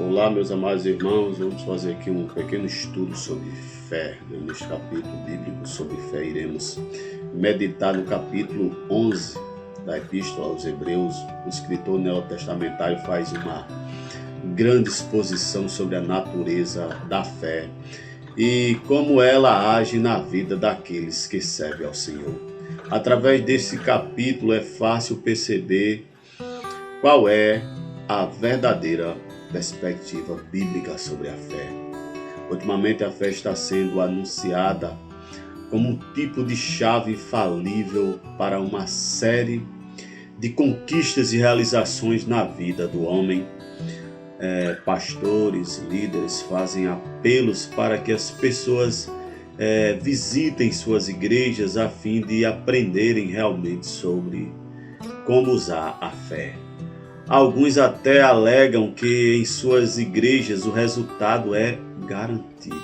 Olá, meus amados irmãos, vamos fazer aqui um pequeno estudo sobre fé. Neste capítulo bíblico sobre fé, iremos meditar no capítulo 11 da Epístola aos Hebreus. O escritor neotestamentário faz uma grande exposição sobre a natureza da fé e como ela age na vida daqueles que servem ao Senhor. Através desse capítulo é fácil perceber qual é a verdadeira perspectiva bíblica sobre a fé. Ultimamente a fé está sendo anunciada como um tipo de chave infalível para uma série de conquistas e realizações na vida do homem. Pastores, líderes fazem apelos para que as pessoas visitem suas igrejas a fim de aprenderem realmente sobre como usar a fé. Alguns até alegam que em suas igrejas o resultado é garantido.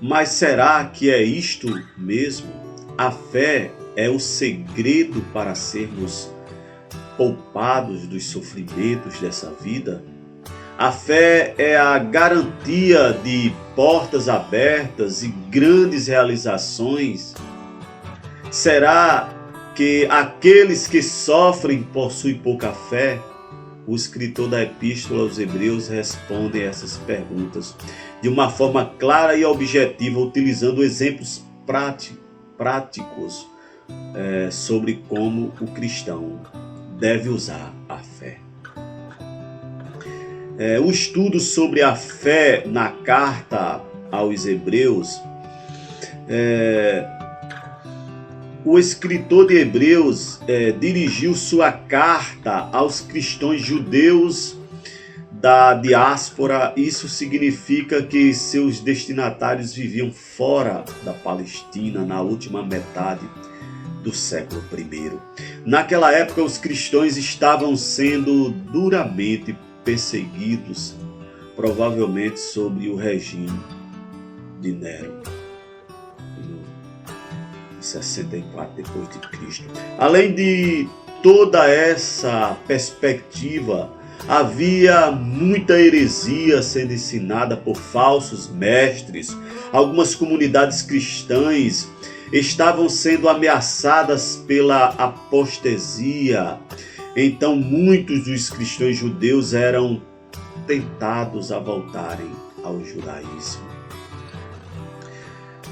Mas será que é isto mesmo? A fé é o segredo para sermos poupados dos sofrimentos dessa vida? A fé é a garantia de portas abertas e grandes realizações? Será que aqueles que sofrem possuem pouca fé? O escritor da Epístola aos Hebreus responde a essas perguntas de uma forma clara e objetiva, utilizando exemplos práticos sobre como o cristão deve usar a fé. O estudo sobre a fé na carta aos Hebreus o escritor de Hebreus dirigiu sua carta aos cristãos judeus da diáspora. Isso significa que seus destinatários viviam fora da Palestina na última metade do século I. Naquela época, os cristãos estavam sendo duramente perseguidos, provavelmente sob o regime de Nero. 64 depois de Cristo. Além de toda essa perspectiva, havia muita heresia sendo ensinada por falsos mestres. Algumas comunidades cristãs estavam sendo ameaçadas pela apostasia. Então, muitos dos cristãos judeus eram tentados a voltarem ao judaísmo.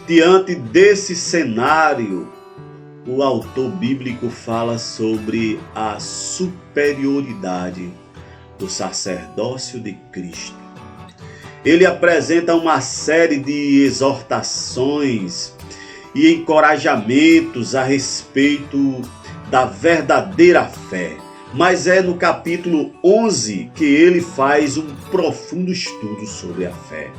Diante desse cenário, o autor bíblico fala sobre a superioridade do sacerdócio de Cristo. Ele apresenta uma série de exortações e encorajamentos a respeito da verdadeira fé. Mas é no capítulo 11 que ele faz um profundo estudo sobre a fé.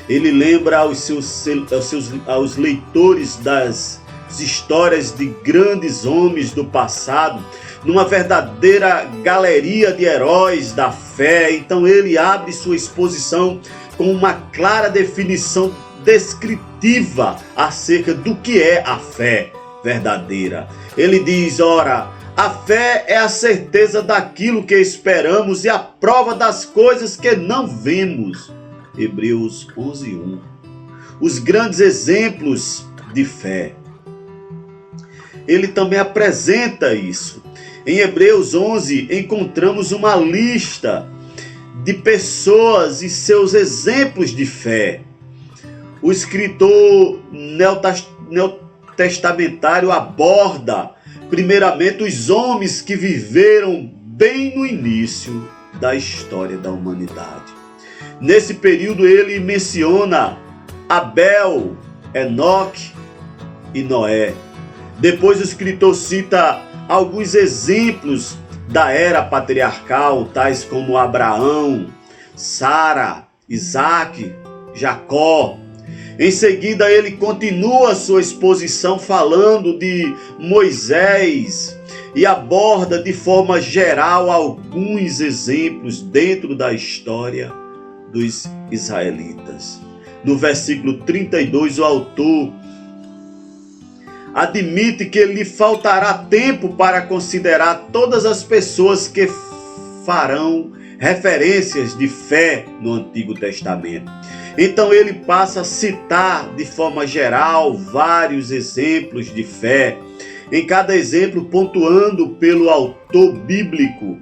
Ele lembra aos leitores das histórias de grandes homens do passado, numa verdadeira galeria de heróis da fé. Então ele abre sua exposição com uma clara definição descritiva acerca do que é a fé verdadeira. Ele diz: ora, a fé é a certeza daquilo que esperamos e a prova das coisas que não vemos. Hebreus 11:1. Os grandes exemplos de fé. Ele também apresenta isso. Em Hebreus 11 encontramos uma lista de pessoas e seus exemplos de fé. O escritor neotestamentário aborda primeiramente os homens que viveram bem no início da história da humanidade. Nesse período ele menciona Abel, Enoque e Noé. Depois o escritor cita alguns exemplos da era patriarcal, tais como Abraão, Sara, Isaac, Jacó. Em seguida ele continua sua exposição falando de Moisés e aborda de forma geral alguns exemplos dentro da história dos israelitas. No versículo 32, o autor admite que lhe faltará tempo para considerar todas as pessoas que farão referências de fé no Antigo Testamento. Então ele passa a citar de forma geral vários exemplos de fé, em cada exemplo pontuando pelo autor bíblico.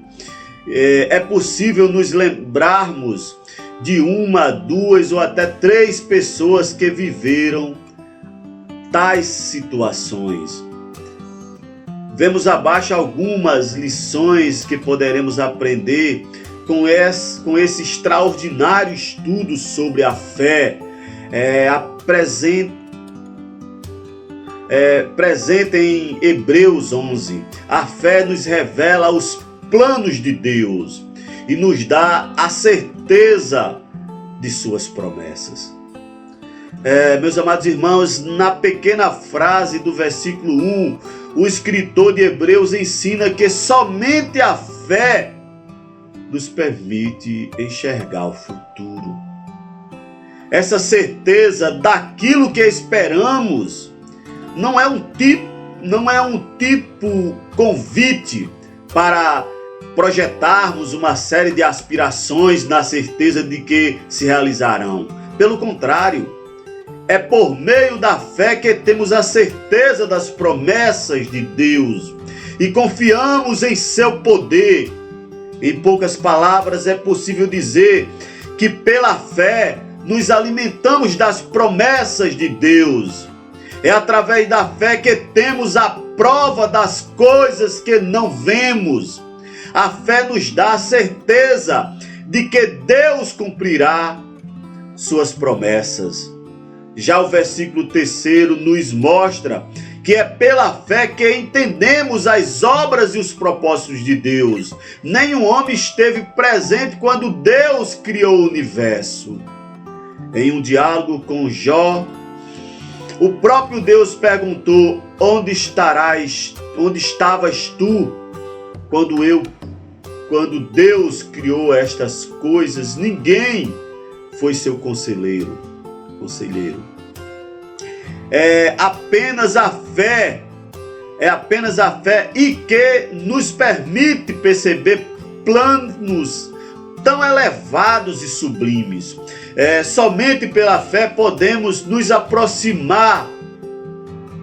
É possível nos lembrarmos de uma, duas ou até três pessoas que viveram tais situações. Vemos abaixo algumas lições que poderemos aprender com esse extraordinário estudo sobre a fé, presente em Hebreus 11. A fé nos revela os planos de Deus e nos dá a certeza de suas promessas. Meus amados irmãos, na pequena frase do versículo 1, o escritor de Hebreus ensina que somente a fé nos permite enxergar o futuro. Essa certeza daquilo que esperamos não é um tipo convite para projetarmos uma série de aspirações na certeza de que se realizarão. Pelo contrário, é por meio da fé que temos a certeza das promessas de Deus e confiamos em seu poder. Em poucas palavras, é possível dizer que pela fé nos alimentamos das promessas de Deus. É através da fé que temos a prova das coisas que não vemos. A fé nos dá a certeza de que Deus cumprirá suas promessas. Já o versículo 3 nos mostra que é pela fé que entendemos as obras e os propósitos de Deus. Nenhum homem esteve presente quando Deus criou o universo. Em um diálogo com Jó, o próprio Deus perguntou: onde estavas tu quando Deus criou estas coisas? Ninguém foi seu conselheiro. É apenas a fé e que nos permite perceber planos tão elevados e sublimes. Somente pela fé podemos nos aproximar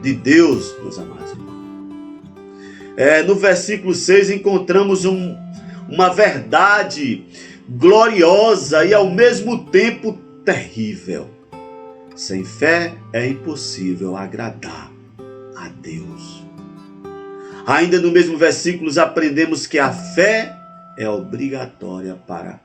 de Deus, meus amados irmãos. No versículo 6 encontramos uma verdade gloriosa e ao mesmo tempo terrível. Sem fé é impossível agradar a Deus. Ainda no mesmo versículo aprendemos que a fé é obrigatória para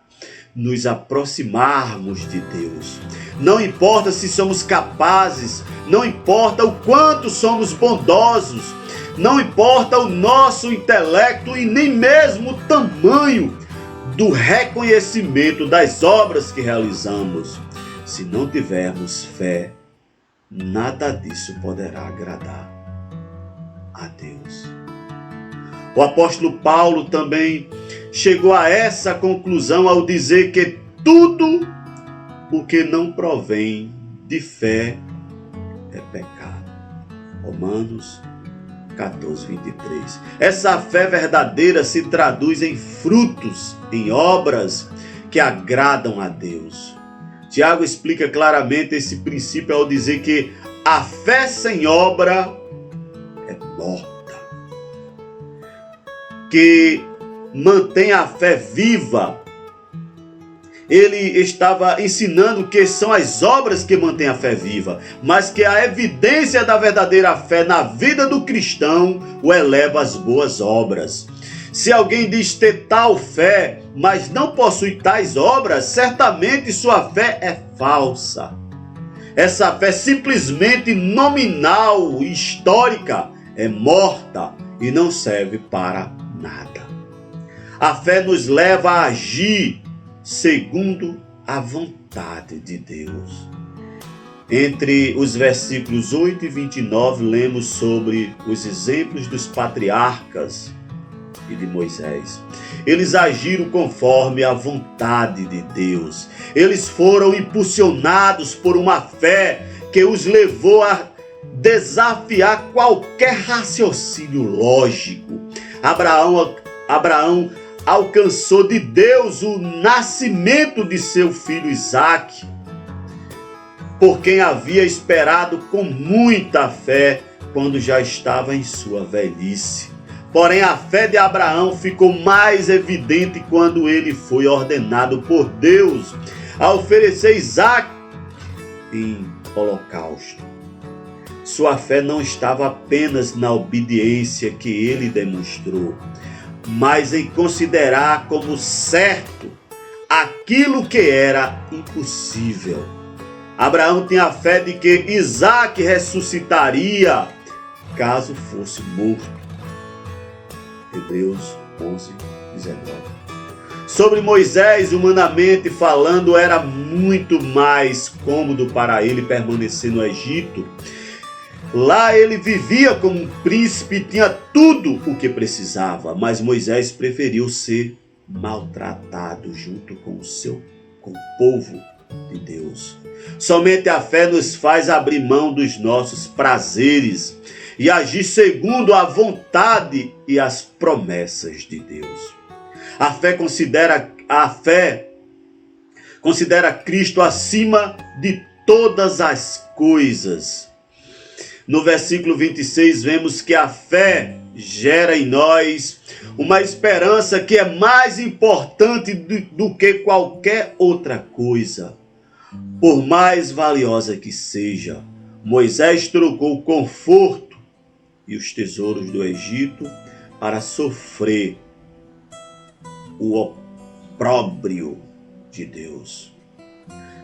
nos aproximarmos de Deus. Não importa se somos capazes, não importa o quanto somos bondosos, não importa o nosso intelecto e nem mesmo o tamanho do reconhecimento das obras que realizamos. Se não tivermos fé, nada disso poderá agradar a Deus. O apóstolo Paulo também chegou a essa conclusão ao dizer que tudo o que não provém de fé é pecado. Romanos 14:23. Essa fé verdadeira se traduz em frutos, em obras que agradam a Deus. Tiago explica claramente esse princípio ao dizer que a fé sem obra é morta. Que mantém a fé viva. Ele estava ensinando que são as obras que mantêm a fé viva, mas que a evidência da verdadeira fé na vida do cristão o eleva às boas obras. Se alguém diz ter tal fé, mas não possui tais obras, certamente sua fé é falsa. Essa fé simplesmente nominal e histórica é morta e não serve para nada. A fé nos leva a agir segundo a vontade de Deus. Entre os versículos 8 e 29, lemos sobre os exemplos dos patriarcas e de Moisés. Eles agiram conforme a vontade de Deus. Eles foram impulsionados por uma fé que os levou a desafiar qualquer raciocínio lógico. Abraão alcançou de Deus o nascimento de seu filho Isaque, por quem havia esperado com muita fé quando já estava em sua velhice. Porém, a fé de Abraão ficou mais evidente quando ele foi ordenado por Deus a oferecer Isaque em holocausto. Sua fé não estava apenas na obediência que ele demonstrou, mas em considerar como certo aquilo que era impossível. Abraão tinha a fé de que Isaque ressuscitaria caso fosse morto. Hebreus 11, 19. Sobre Moisés, humanamente falando, era muito mais cômodo para ele permanecer no Egito. Lá ele vivia como um príncipe e tinha tudo o que precisava, mas Moisés preferiu ser maltratado junto com o povo de Deus. Somente a fé nos faz abrir mão dos nossos prazeres e agir segundo a vontade e as promessas de Deus. A fé considera Cristo acima de todas as coisas. No versículo 26, vemos que a fé gera em nós uma esperança que é mais importante do que qualquer outra coisa. Por mais valiosa que seja, Moisés trocou o conforto e os tesouros do Egito para sofrer o opróbrio de Deus.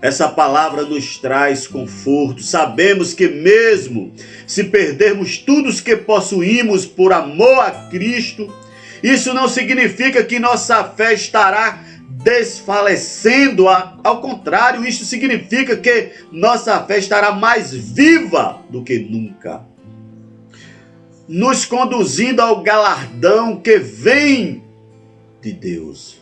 Essa palavra nos traz conforto. Sabemos que mesmo se perdermos tudo o que possuímos por amor a Cristo, isso não significa que nossa fé estará desfalecendo. Ao contrário, isso significa que nossa fé estará mais viva do que nunca, nos conduzindo ao galardão que vem de Deus.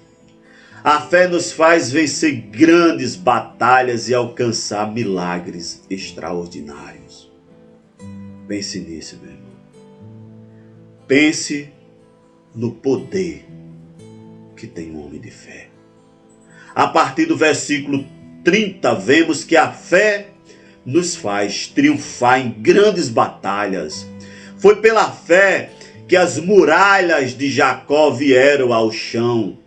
A fé nos faz vencer grandes batalhas e alcançar milagres extraordinários. Pense nisso, meu irmão. Pense no poder que tem um homem de fé. A partir do versículo 30, vemos que a fé nos faz triunfar em grandes batalhas. Foi pela fé que as muralhas de Jacó vieram ao chão.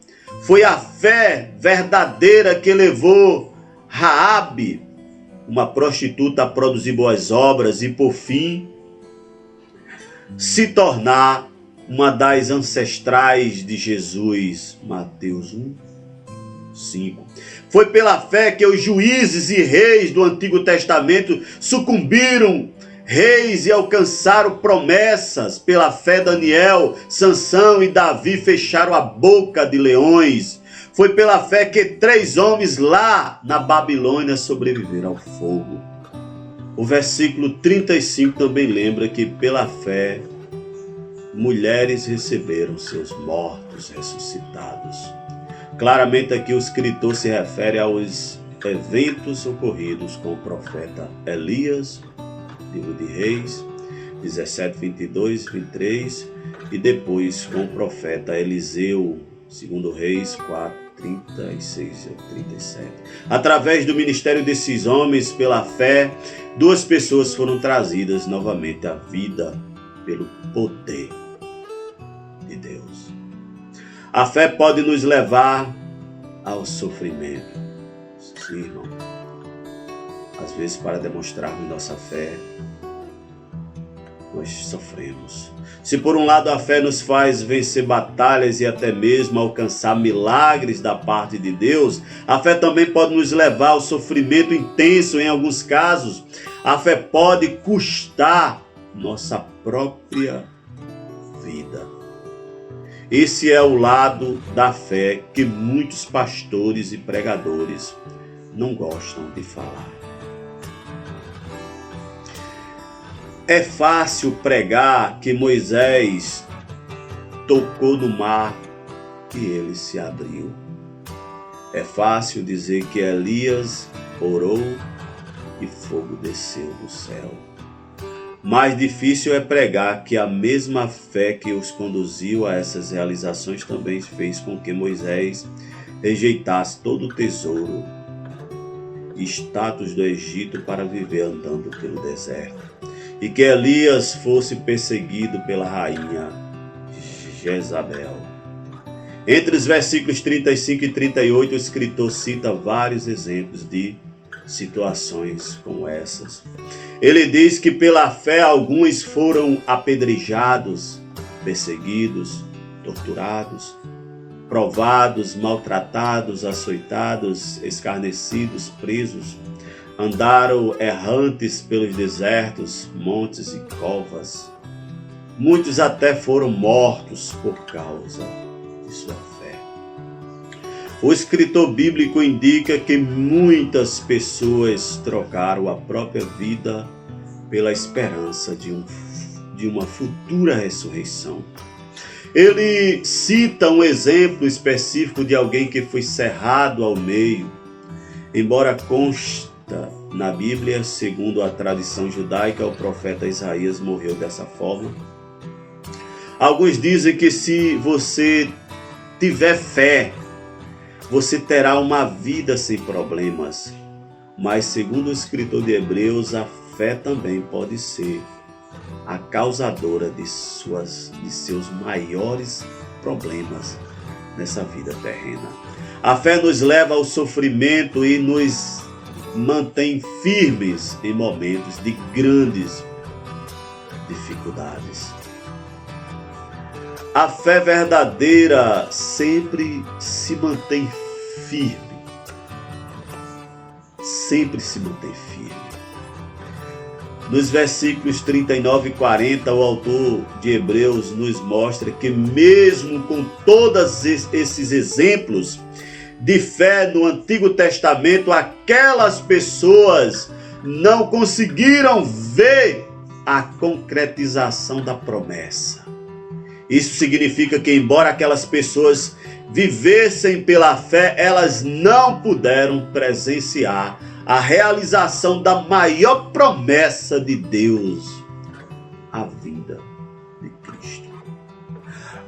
Foi a fé verdadeira que levou Raabe, uma prostituta, a produzir boas obras e, por fim, se tornar uma das ancestrais de Jesus. Mateus 1, 5. Foi pela fé que os juízes e reis do Antigo Testamento sucumbiram, reis, e alcançaram promessas. Pela fé, Daniel, Sansão e Davi fecharam a boca de leões. Foi pela fé que 3 homens lá na Babilônia sobreviveram ao fogo. O versículo 35 também lembra que pela fé mulheres receberam seus mortos ressuscitados. Claramente aqui o escritor se refere aos eventos ocorridos com o profeta Elias, livro de Reis, 17, 22, 23, e depois com o profeta Eliseu, segundo Reis 4, 36 e 37. Através do ministério desses homens, pela fé, 2 pessoas foram trazidas novamente à vida pelo poder de Deus. A fé pode nos levar ao sofrimento. Sim, irmão. Às vezes, para demonstrarmos nossa fé, nós sofremos. Se por um lado a fé nos faz vencer batalhas e até mesmo alcançar milagres da parte de Deus, a fé também pode nos levar ao sofrimento intenso. Em alguns casos, a fé pode custar nossa própria vida. Esse é o lado da fé que muitos pastores e pregadores não gostam de falar. É fácil pregar que Moisés tocou no mar e ele se abriu. É fácil dizer que Elias orou e fogo desceu do céu. Mais difícil é pregar que a mesma fé que os conduziu a essas realizações também fez com que Moisés rejeitasse todo o tesouro e status do Egito para viver andando pelo deserto, e que Elias fosse perseguido pela rainha Jezabel. Entre os versículos 35 e 38, o escritor cita vários exemplos de situações como essas. Ele diz que pela fé alguns foram apedrejados, perseguidos, torturados, provados, maltratados, açoitados, escarnecidos, presos, andaram errantes pelos desertos, montes e covas. Muitos até foram mortos por causa de sua fé. O escritor bíblico indica que muitas pessoas trocaram a própria vida pela esperança de uma futura ressurreição. Ele cita um exemplo específico de alguém que foi cerrado ao meio. Embora consta na Bíblia, segundo a tradição judaica, o profeta Isaías morreu dessa forma. Alguns dizem que se você tiver fé, você terá uma vida sem problemas. Mas, segundo o escritor de Hebreus, a fé também pode ser a causadora de seus maiores problemas nessa vida terrena. A fé nos leva ao sofrimento e nos mantém firmes em momentos de grandes dificuldades. A fé verdadeira sempre se mantém firme. Sempre se mantém firme. Nos versículos 39 e 40, o autor de Hebreus nos mostra que mesmo com todos esses exemplos de fé no Antigo Testamento, aquelas pessoas não conseguiram ver a concretização da promessa. Isso significa que, embora aquelas pessoas vivessem pela fé, elas não puderam presenciar a realização da maior promessa de Deus, a vinda de Cristo.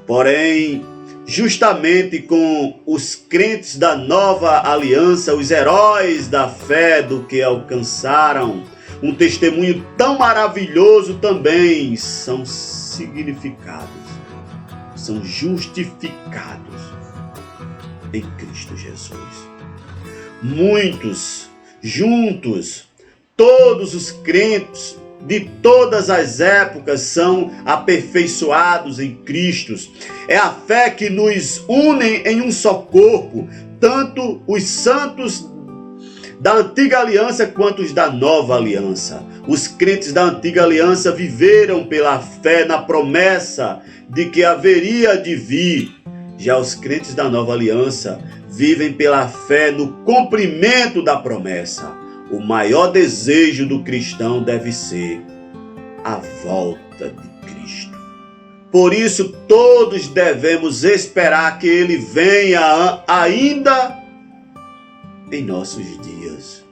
Porém, justamente com os crentes da nova aliança, os heróis da fé do que alcançaram um testemunho tão maravilhoso, também são significados, são justificados em Cristo Jesus. Muitos juntos, todos os crentes de todas as épocas são aperfeiçoados em Cristo. É a fé que nos une em um só corpo, tanto os santos da antiga aliança quanto os da nova aliança. Os crentes da antiga aliança viveram pela fé na promessa de que haveria de vir. Já os crentes da nova aliança vivem pela fé no cumprimento da promessa. O maior desejo do cristão deve ser a volta de Cristo. Por isso, todos devemos esperar que Ele venha ainda em nossos dias.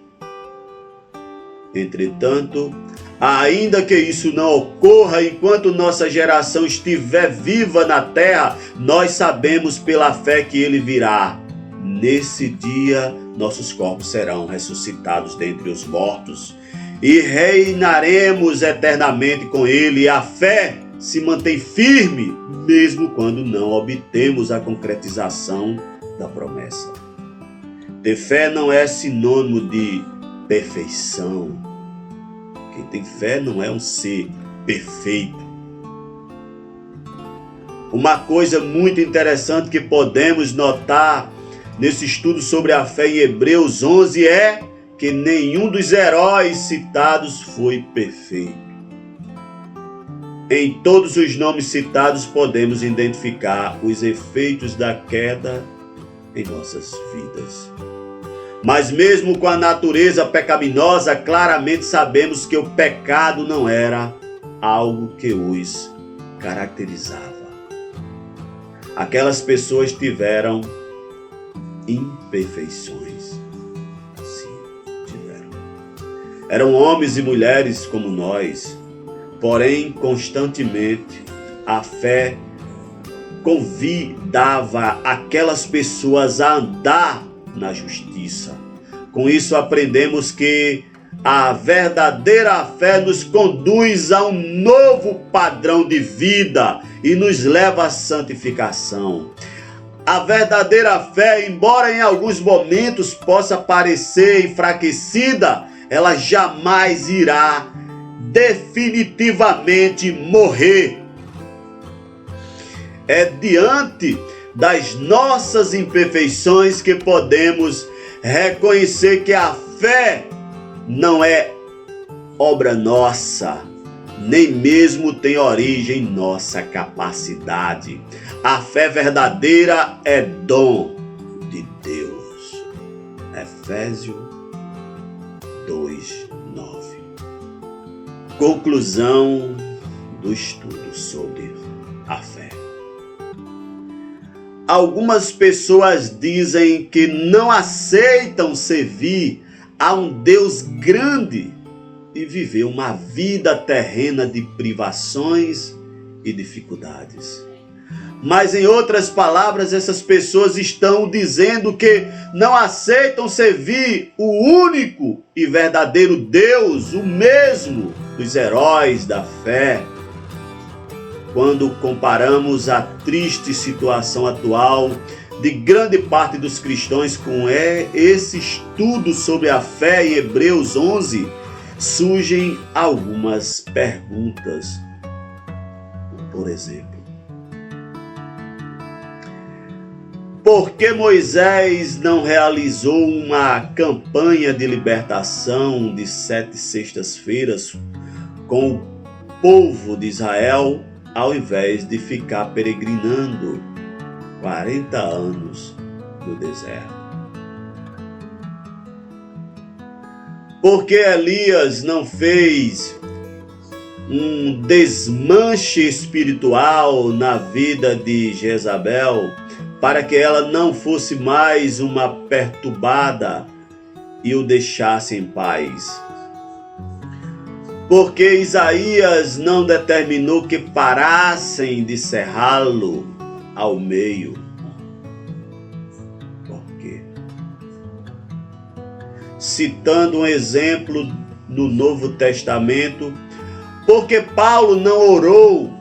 Entretanto, ainda que isso não ocorra enquanto nossa geração estiver viva na terra, nós sabemos pela fé que Ele virá. Nesse dia, nossos corpos serão ressuscitados dentre os mortos e reinaremos eternamente com Ele. A fé se mantém firme, mesmo quando não obtemos a concretização da promessa. Ter fé não é sinônimo de perfeição. Quem tem fé não é um ser perfeito. Uma coisa muito interessante que podemos notar nesse estudo sobre a fé em Hebreus 11 é que nenhum dos heróis citados foi perfeito. Em todos os nomes citados podemos identificar os efeitos da queda em nossas vidas. Mas mesmo com a natureza pecaminosa, claramente sabemos que o pecado não era algo que os caracterizava. Aquelas pessoas tiveram imperfeições. Sim, tiveram. Eram homens e mulheres como nós, Porém, constantemente, a fé convidava aquelas pessoas a andar na justiça. Com isso, aprendemos que a verdadeira fé nos conduz a um novo padrão de vida e nos leva à santificação. A verdadeira fé, embora em alguns momentos possa parecer enfraquecida, ela jamais irá definitivamente morrer. É diante das nossas imperfeições que podemos reconhecer que a fé não é obra nossa, nem mesmo tem origem em nossa capacidade. A fé verdadeira é dom de Deus. Efésios 2:9. Conclusão do estudo sobre a fé. Algumas pessoas dizem que não aceitam servir a um Deus grande e viver uma vida terrena de privações e dificuldades. Mas, em outras palavras, essas pessoas estão dizendo que não aceitam servir o único e verdadeiro Deus, o mesmo dos heróis da fé. Quando comparamos a triste situação atual de grande parte dos cristãos com esse estudo sobre a fé em Hebreus 11, surgem algumas perguntas. Por exemplo, por que Moisés não realizou uma campanha de libertação de 7 sextas-feiras com o povo de Israel, ao invés de ficar peregrinando 40 anos no deserto? Por que Elias não fez um desmanche espiritual na vida de Jezabel para que ela não fosse mais uma perturbada e o deixasse em paz? Porque Isaías não determinou que parassem de cerrá-lo ao meio? Por quê? Citando um exemplo no Novo Testamento, porque Paulo não orou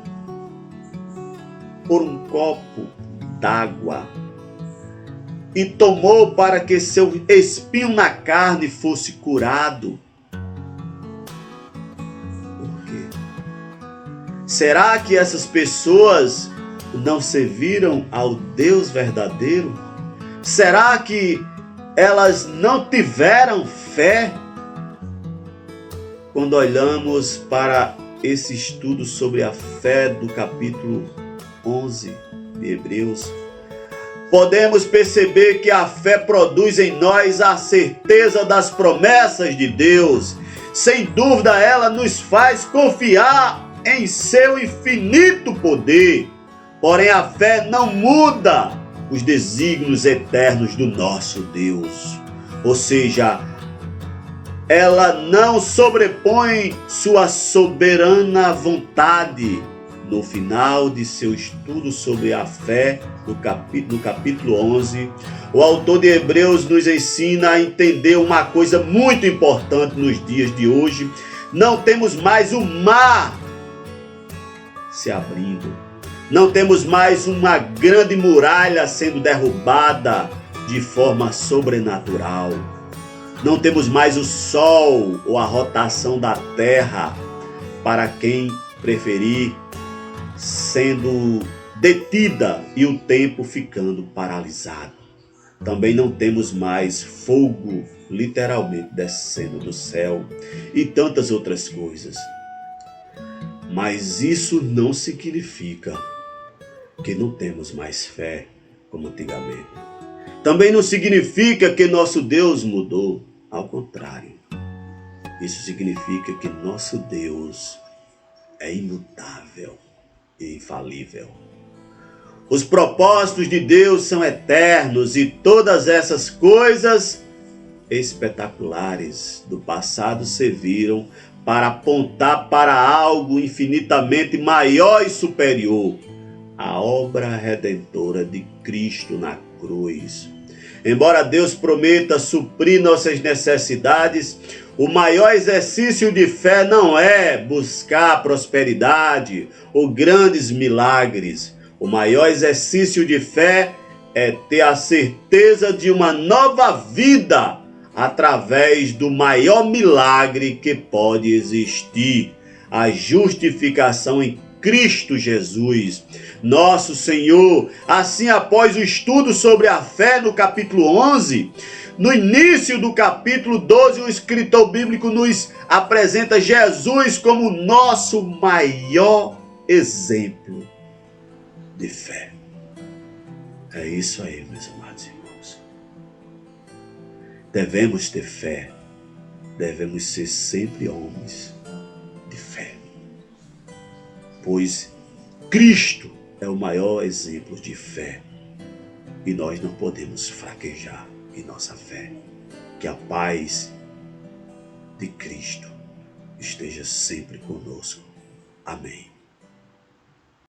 por um copo d'água e tomou para que seu espinho na carne fosse curado? Será que essas pessoas não serviram ao Deus verdadeiro? Será que elas não tiveram fé? Quando olhamos para esse estudo sobre a fé do capítulo 11 de Hebreus, podemos perceber que a fé produz em nós a certeza das promessas de Deus. Sem dúvida, ela nos faz confiar em seu infinito poder. Porém, a fé não muda os desígnios eternos do nosso Deus. Ou seja, ela não sobrepõe sua soberana vontade. No final de seu estudo sobre a fé, no capítulo 11, o autor de Hebreus nos ensina a entender uma coisa muito importante nos dias de hoje. Não temos mais o mar se abrindo. Não temos mais uma grande muralha sendo derrubada de forma sobrenatural. Não temos mais o sol ou a rotação da terra, para quem preferir, sendo detida e o tempo ficando paralisado. Também não temos mais fogo literalmente descendo do céu e tantas outras coisas. Mas isso não significa que não temos mais fé como antigamente. Também não significa que nosso Deus mudou. Ao contrário, isso significa que nosso Deus é imutável e infalível. Os propósitos de Deus são eternos e todas essas coisas espetaculares do passado serviram para apontar para algo infinitamente maior e superior, a obra redentora de Cristo na cruz. Embora Deus prometa suprir nossas necessidades, o maior exercício de fé não é buscar prosperidade ou grandes milagres. O maior exercício de fé é ter a certeza de uma nova vida através do maior milagre que pode existir, a justificação em Cristo Jesus, nosso Senhor. Assim, após o estudo sobre a fé no capítulo 11, no início do capítulo 12, o escritor bíblico nos apresenta Jesus como nosso maior exemplo de fé. É isso aí, meus amados irmãos. Devemos ter fé, devemos ser sempre homens de fé, pois Cristo é o maior exemplo de fé e nós não podemos fraquejar em nossa fé. Que a paz de Cristo esteja sempre conosco. Amém.